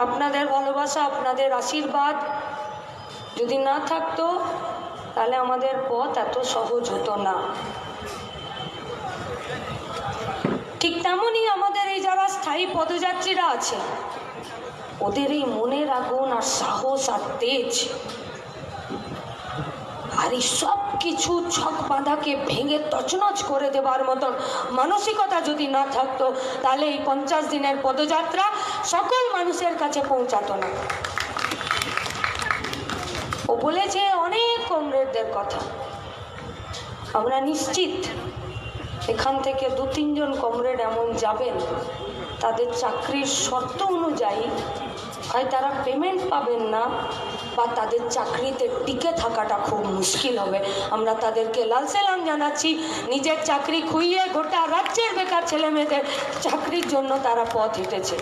আপনাদের ভালোবাসা, আপনাদের আশীর্বাদ যদি না থাকতো তাহলে আমাদের পথ এত সহজ হতো না। ঠিক তেমনই আমাদের এই যারা স্থায়ী পদযাত্রীরা আছে, ওদের এই মনের আগুন আর সাহস আর তেজ আর এই সব কিছু ছক বাঁধাকে ভেঙে তছনছ করে দেবার মতন মানসিকতা যদি না থাকতো তাহলে এই 50 দিনের পদযাত্রা সকল মানুষের কাছে পৌঁছাতো না। ও বলেছে অনেক কমরেডদের কথা, আমরা নিশ্চিত এখান থেকে 2-3 জন কমরেড এমন যাবেন তাদের চাকরির শর্ত অনুযায়ী হয় তারা পেমেন্ট পাবেন না বা তাদের চাকরিতে টিকে থাকাটা খুব মুশকিল হবে। আমরা তাদেরকে লাল সালাম জানাচ্ছি। নিজের চাকরি খুইয়ে গোটা রাজ্যের বেকার ছেলে মেয়েদের চাকরির জন্য তারা পথ হেঁটেছে।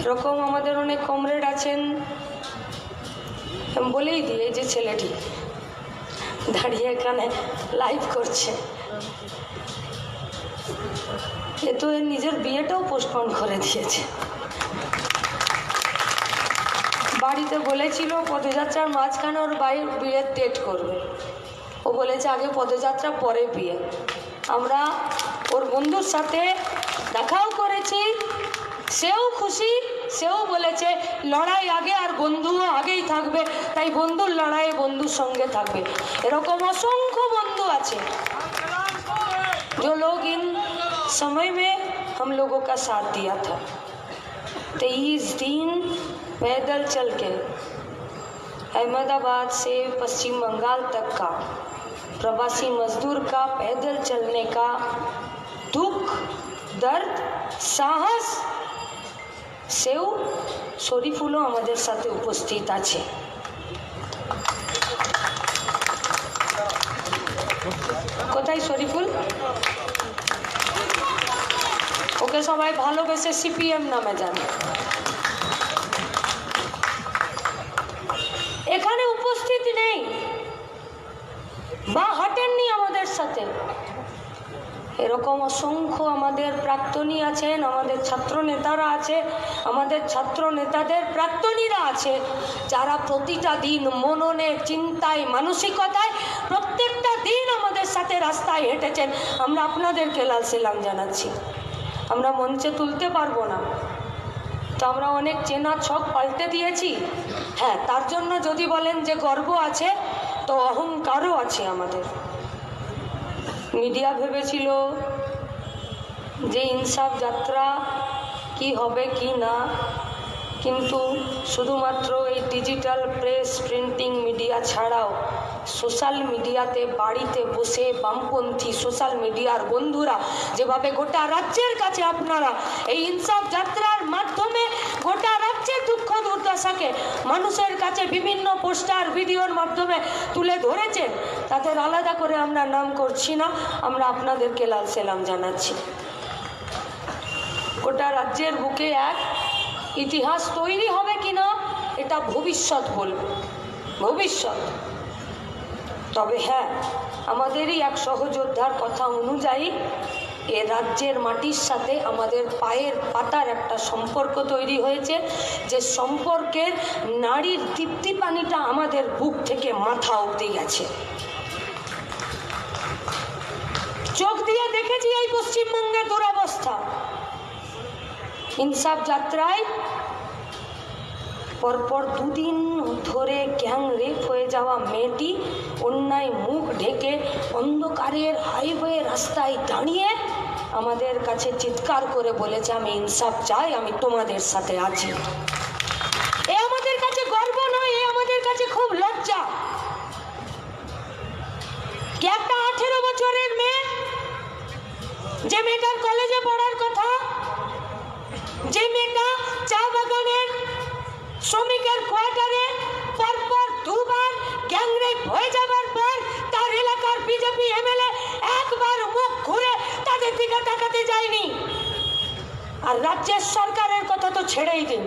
এরকম আমাদের অনেক কমরেড আছেন। বলেই দিয়ে যে ছেলেটি দাঁড়িয়ে এখানে লাইভ করছে, এ তো এর নিজের বিয়েটাও পোস্টপোন করে দিয়েছে। বাড়িতে বলেছিল পদযাত্রার মাঝখানে ওর বিয়ের ডেট করবে, ও বলেছে আগে পদযাত্রা পরে বিয়ে। আমরা ওর বন্ধুর সাথে দেখাও করেছি, সেও খুশি, সেও বলেছে লড়াই আগে আর বন্ধুও আগেই থাকবে, তাই বন্ধুর লড়াইয়ে বন্ধুর সঙ্গে থাকবে। এরকম অসংখ্য বন্ধু আছে जो लोग इन समय में हम लोगों का साथ दिया था। 23 दिन पैदल चल के अहमदाबाद से पश्चिम बंगाल तक का प्रवासी मजदूर का पैदल चलने का दुख, दर्द, साहस सेও শরীফুলও আমাদের সাথে উপস্থিত আছে। কোথায় শরীফুল? ওকে সবাই ভালোবেসে সিপিএম নামে জানে। এখানে উপস্থিত নেই বা হাঁটেননি আমাদের সাথে, এরকম অসংখ্য আমাদের প্রাক্তনী আছেন, আমাদের ছাত্র নেতারা আছে, আমাদের ছাত্র নেতাদের প্রাক্তনীরা আছে, যারা প্রতিটা দিন মননে, চিন্তায়, মানসিকতায় প্রত্যেকটা দিন আমাদের সাথে রাস্তায় হেঁটেছেন। আমরা আপনাদেরকে লাল সালাম জানাচ্ছি। আমরা মঞ্চে তুলতে পারবো না, তো আমরা অনেক চেনা ছক পাল্টে দিয়েছি। হ্যাঁ, তার জন্য যদি বলেন যে গর্ব আছে, তো অহংকারও আছে আমাদের। মিডিয়া ভেবেছিল যে ইনসাফ যাত্রা কি হবে কি না, কিন্তু শুধুমাত্র এই ডিজিটাল প্রেস, প্রিন্টিং মিডিয়া ছাড়াও সোশ্যাল মিডিয়াতে বাড়িতে বসে বামপন্থী সোশ্যাল মিডিয়ার বন্ধুরা যেভাবে গোটা রাজ্যের কাছে আপনারা এই ইনসাফ যাত্রার মাধ্যমে গোটা রাজ্যের দুঃখ দুর্দশাকে মানুষের কাছে বিভিন্ন পোস্টার, ভিডিওর মাধ্যমে তুলে ধরেছেন, তাদের আলাদা করে আমরা নাম করছি না, আমরা আপনাদেরকে লাল সালাম জানাচ্ছি। গোটা রাজ্যের বুকে এক ইতিহাস তৈরি হবে কিনা এটা ভবিষ্যৎ বলবে, ভবিষ্যৎ। তবে হ্যাঁ, আমাদেরই এক সহযোদ্ধার কথা অনুযায়ী এ রাজ্যের মাটির সাথে আমাদের পায়ের পাতার একটা সম্পর্ক তৈরি হয়েছে, যে সম্পর্কের নাড়ির তৃপ্তি পানিটা আমাদের বুক থেকে মাথা অবধি গেছে। চোখ দিয়ে দেখেছি এই পশ্চিমবঙ্গের দুরবস্থা। ইনসাফ যাত্রায় পরপর 2 দিন ধরে গ্যাং রেপ হয়ে যাওয়া মেয়েটি অন্যায় মুখ ঢেকে অন্ধকারের হাইওয়ে রাস্তায় দাঁড়িয়ে আমাদের কাছে চিৎকার করে বলেছে, আমি ইনসাফ চাই, আমি তোমাদের সাথে আছি। এ আমাদের কাছে গর্ব নয়, এ আমাদের কাছে খুব লজ্জা। কি একটা 18 বছরের মেয়ে, যে মেয়েটার কলেজে পড়ার কথা, যে মেয়েটা চা বাগানের শ্রমিকের কোয়ার্টারে পরপর 2 বার গ্যাংরেপ হয়ে যাবার পর তার এলাকার বিজেপি এমএলএ একবার মুখ ঘুরে তাদের দিকে তাকাতে যায়নি। আর রাজ্যের সরকারের কথা তো ছেড়েই দিন,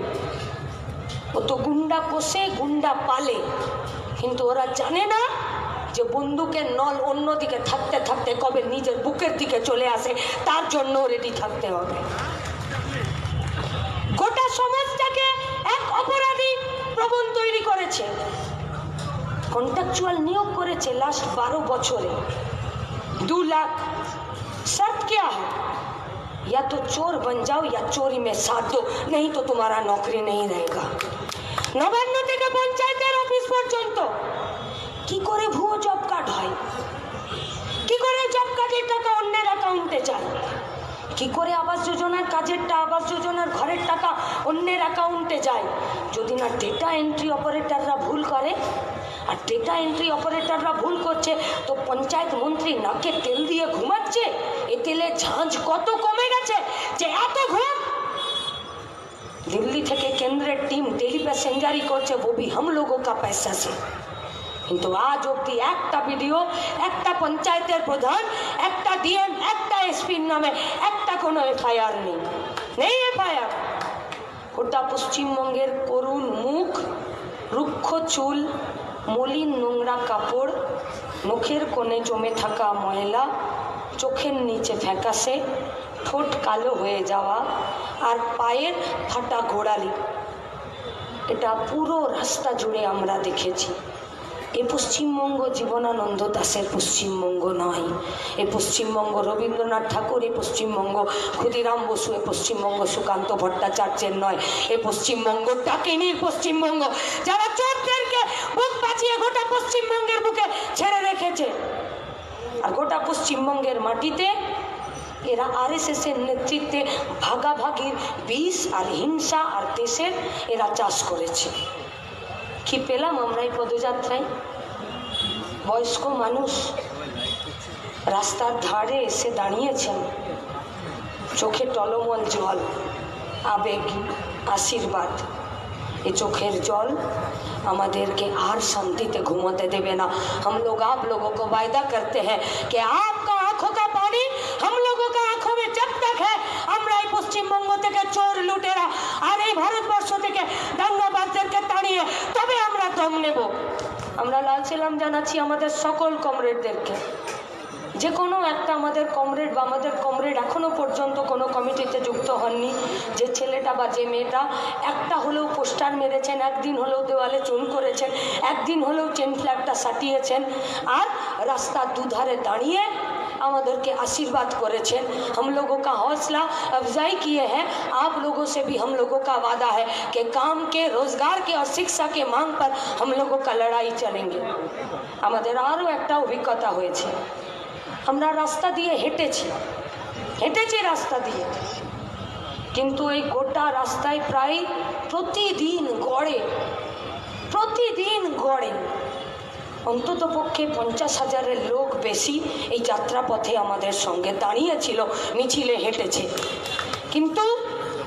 ও তো গুন্ডা পোষে, গুন্ডা পালে, কিন্তু ওরা জানে না যে বন্দুকের নল অন্যদিকে থাকতে থাকতে কবে নিজের বুকের দিকে চলে আসে, তার জন্য রেডি থাকতে হবে। গোটা সমাজটাকে এক অপরাধী প্রবণ তৈরি করেছে। কন্ট্রাকচুয়াল নিয়োগ করেছে লাস্ট 12 বছরে 2 लाख। शर्त क्या है? या तो चोर बन जाओ या चोरी में साथ दो, नहीं तो तुम्हारा नौकरी नहीं रहेगा। 59 থেকে পঞ্চায়েতের অফিস পর্যন্ত কি করে ভুয়ো জব কার্ড হয়, কি করে জব কার্ডের টাকা অন্যের অ্যাকাউন্টে যায়, কি করে আবাস যোজনার কাজেরটা, আবাস যোজনার ঘরের টাকা অন্যের অ্যাকাউন্টে যায়। যদি না ডেটা এন্ট্রি অপারেটররা ভুল করে, আর ডেটা এন্ট্রি অপারেটররা ভুল করছে তো পঞ্চায়েত মন্ত্রী নাকে তেল দিয়ে ঘুমাচ্ছে। এ তেলে ঝাঁঝ কত কমে গেছে যে এত ঘুম। দিল্লি থেকে কেন্দ্রের টিম টেলি প্যাসেঞ্জারি করছে, वो भी हम लोगों का पैसा से। কিন্তু আজ অব্দি একটা ভিডিও, একটা পঞ্চায়েতের প্রধান, একটা ডিএম, একটা এসপির নামে একটা কোনো এফআইআর নেই এফআইআর। গোটা পশ্চিমবঙ্গের করুণ মুখ, রুক্ষ চুল, মলিন নোংরা কাপড়, মুখের কোণে জমে থাকা ময়লা, চোখের নিচে ফ্যাকাশে, ঠোঁট কালো হয়ে যাওয়া আর পায়ের ফাটা গোড়ালি, এটা পুরো রাস্তা জুড়ে আমরা দেখেছি। এ পশ্চিমবঙ্গ জীবনানন্দ দাশের পশ্চিমবঙ্গ নয়, এ পশ্চিমবঙ্গ রবীন্দ্রনাথ ঠাকুর, এ পশ্চিমবঙ্গ ক্ষুদিরাম বসু, এ পশ্চিমবঙ্গ সুকান্ত ভট্টাচার্যের নয়, এ পশ্চিমবঙ্গ ডাকিনীর পশ্চিমবঙ্গ, যারা চোরদেরকে বুক বাঁচিয়ে গোটা পশ্চিমবঙ্গের বুকে ছেড়ে রেখেছে। আর গোটা পশ্চিমবঙ্গের মাটিতে এরা আরএসএস এর নেতৃত্বে ভাগাভাগির বিষ আর হিংসা আর দেশের এরা চাষ করেছে। কি পেলাম আমরা এই পদযাত্রায়? বয়স্ক মানুষ রাস্তার ধারে এসে দাঁড়িয়েছেন, চোখে টলমল জল, আবেগ, আশীর্বাদ। এই চোখের জল আমাদেরকে আর শান্তিতে ঘুমাতে দেবে না। हम लोग आप लोगों को वायदा करते हैं कि आपका आंखों का पानी हम लोगों का आंखों में जब तक है, আমরা এই পশ্চিমবঙ্গ থেকে চোর লুটেরা আর এই ভারতবর্ষ থেকে দাঙ্গাবাজদেরকে তাড়িয়ে তবে আমরা দম নেব। আমরা লাল সালাম জানাচ্ছি আমাদের সকল কমরেডদেরকে। যে কোনো একটা আমাদের কমরেড বা আমাদের কমরেড এখনও পর্যন্ত কোনো কমিটিতে যুক্ত হননি, যে ছেলেটা বা যে মেয়েটা একটা হলেও পোস্টার মেরেছেন, একদিন হলেও দেওয়ালে চুন করেছেন, একদিন হলেও চেন ফ্ল্যাগটা সাটিয়েছেন আর রাস্তার দুধারে দাঁড়িয়ে আমাদেরকে आशीर्वाद করেছেন। हम लोगों का हौसला अफजाई किए हैं। आप लोगों से भी हम लोगों का वादा है कि काम के, रोजगार के और शिक्षा के मांग पर हम लोगों का लड़ाई चलेंगे। আমাদের আরও একটা অভিজ্ঞতা হয়েছে। আমরা রাস্তা দিয়ে হেঁটেছি রাস্তা দিয়ে, কিন্তু এই গোটা রাস্তায় প্রায় প্রতিদিন গড়ে অন্তত পক্ষে 50,000-এর লোক বেশি এই যাত্রাপথে আমাদের সঙ্গে দাঁড়িয়েছিল, মিছিলে হেঁটেছে। কিন্তু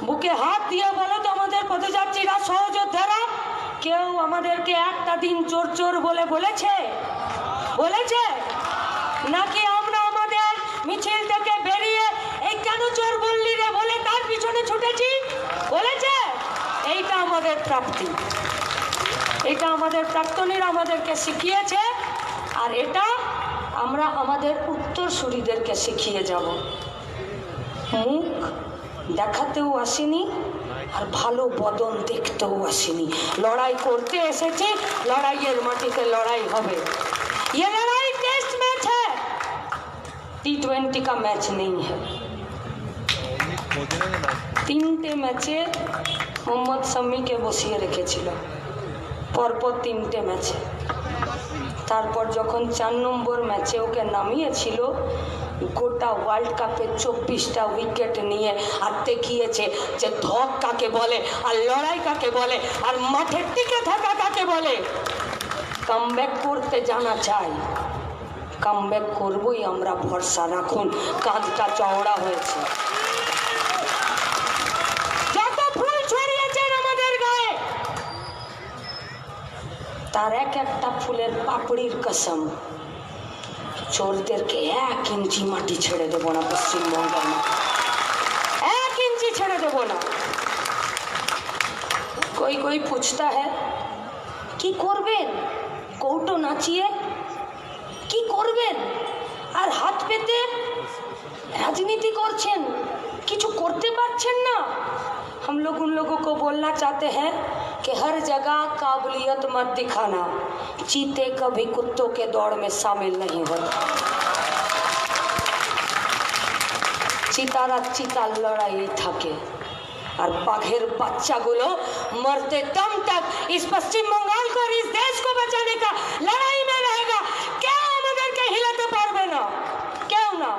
বুকে হাত দিয়ে বলো তো আমাদের পদযাত্রীরা, সহযোদ্ধারা, কেউ আমাদেরকে একটা দিন চোর চোর বলেছে নাকি আমরা আমাদের মিছিল থেকে বেরিয়ে এই কেন চোর বললি রে বলে তার পিছনে ছুটেছি? বলেছে? এইটা আমাদের প্রাপ্তি, এটা আমাদের প্রাক্তনীরা আমাদেরকে শিখিয়েছে, আর এটা আমরা আমাদের উত্তরসূরিদেরকে শিখিয়ে যাব। মুখ দেখাতেও আসেনি আর ভালো বদন দেখতেও আসেনি, লড়াই করতে এসেছি, লড়াইয়ের মাটিতে লড়াই হবে। ये लड़ाई टेस्ट मैच है, T20 का मैच नहीं है। 3টে ম্যাচে মোহাম্মদ শামিকে বসিয়ে রেখেছিল, পরপর 3টে ম্যাচে। তারপর যখন 4 নম্বর ম্যাচে ওকে নামিয়েছিল, গোটা ওয়ার্ল্ড কাপে 24টা উইকেট নিয়ে আর দেখিয়েছে যে ধক কাকে বলে আর লড়াই কাকে বলে আর মাঠে টিকে থাকা কাকে বলে। কামব্যাক করতে জানা চাই, কামব্যাক করবই আমরা, ভরসা রাখুন। কাঁধটা চওড়া হয়েছে। যত ফুল ছড়িয়েছেন আমাদের গায়ে, তার এক একটা ফুলের পাপড়ির কসম, চোরদেরকে 1 ইঞ্চি মাটি ছেড়ে দেবো না পশ্চিমবঙ্গের, 1 ইঞ্চি ছেড়ে দেবো না। कोई पूछता है কি করবেন, কৌটো নাচিয়ে কি করবেন, আর হাত পেতে রাজনীতি করছেন, কিছু করতে পারছেন না। हम लोग उन लोगों को बोलना चाहते हैं कि हर जगह काबिलियत मत दिखाना, चीते कभी कुत्तों के दौड़ में शामिल नहीं होता। চিতারা চিতার লড়াই থাকে আর বাঘের বাচ্চাগুলো मरते दम तक इस पश्चिम बंगाल को और इस देश को बचाने का लड़ाई में रहेगा। क्या আমাদেরকে হিলাতে পারবে না? কেউ না।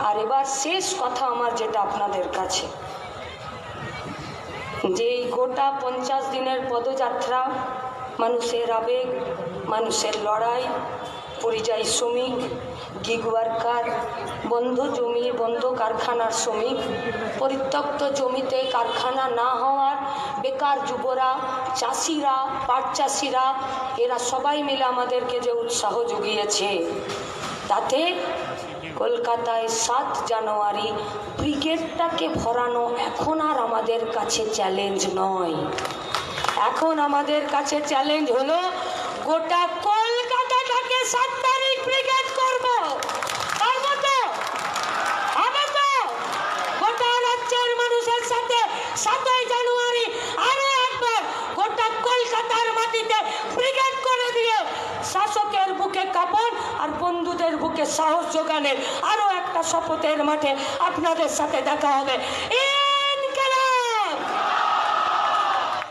আর এবার শেষ কথা আমার যেটা আপনাদের কাছে, যে এই গোটা 50 দিনের পদযাত্রা, মানুষের আবেগ, মানুষের লড়াই, পরিযায়ী শ্রমিক, গিগ ওয়ার্কার, বন্ধ জমি, বন্ধ কারখানার শ্রমিক, পরিত্যক্ত জমিতে কারখানা না হওয়ার বেকার যুবরা, চাষিরা, পাট চাষিরা, এরা সবাই মিলে আমাদেরকে যে উৎসাহ জুগিয়েছে, তাতে কলকাতায় 7 জানুয়ারি ব্রিগেডটাকে ভরানো এখন আর আমাদের কাছে চ্যালেঞ্জ নয়। এখন আমাদের কাছে চ্যালেঞ্জ হলো গোটা কলকাতাটাকে 7 তারিখ ব্রিগেড করব। পারবো তো? হবে তো? গোটা রাজ্যের মানুষের সাথে 7 জানুয়ারি আরো একবার গোটা কলকাতার মাটিতে ব্রিগেড করে দিয়ে শাসকের বুকে কাঁপন আর বন্ধুদের বুকে সাহস যোগানের আরো একটা শপথের মাঠে আপনাদের সাথে দেখা হবে।